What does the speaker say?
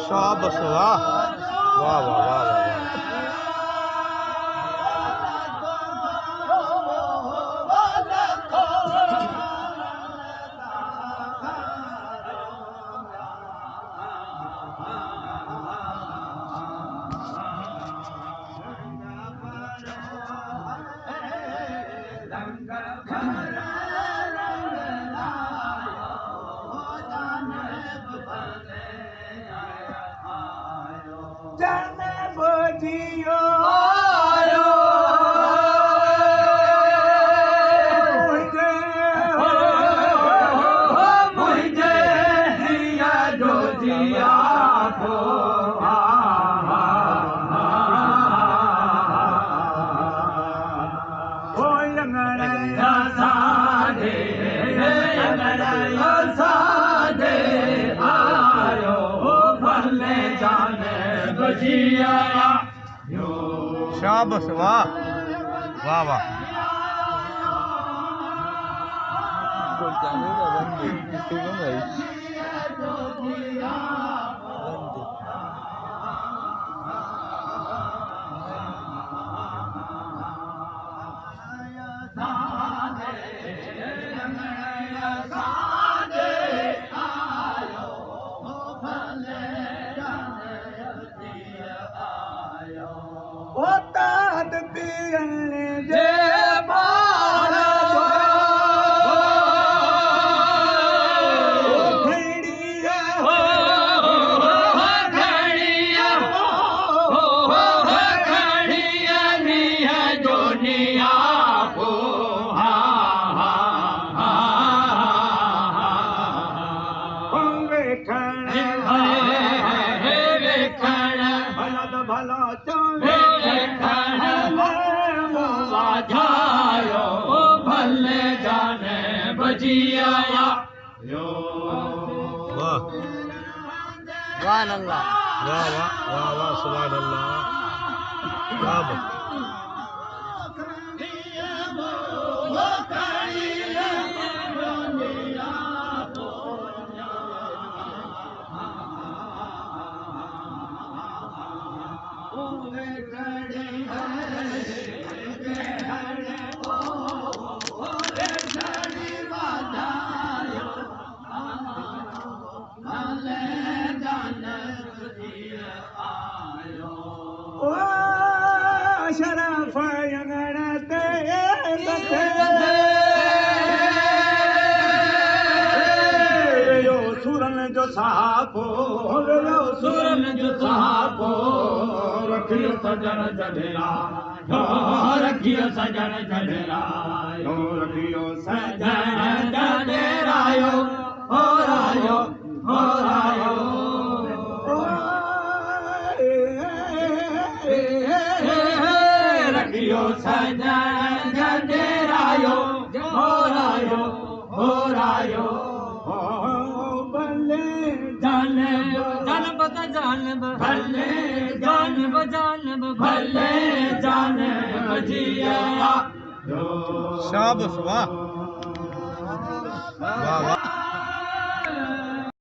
शाबाश वाह वाह वाह वाह वाह शाबाश वाह वाह वाह सुभान अल्लाह वाह वाह वाह वाह सुभान अल्लाह शरफ सुरन जो सापो रखियो सजन जॾेरा रखियो सजन जॾेरायो रखियो सजन जॾेरायो हो रायो हो रायो रखियो सजन जॾेरायो हो रायो हो रायो भले जान बजिया शाबाश वाह वाह वाह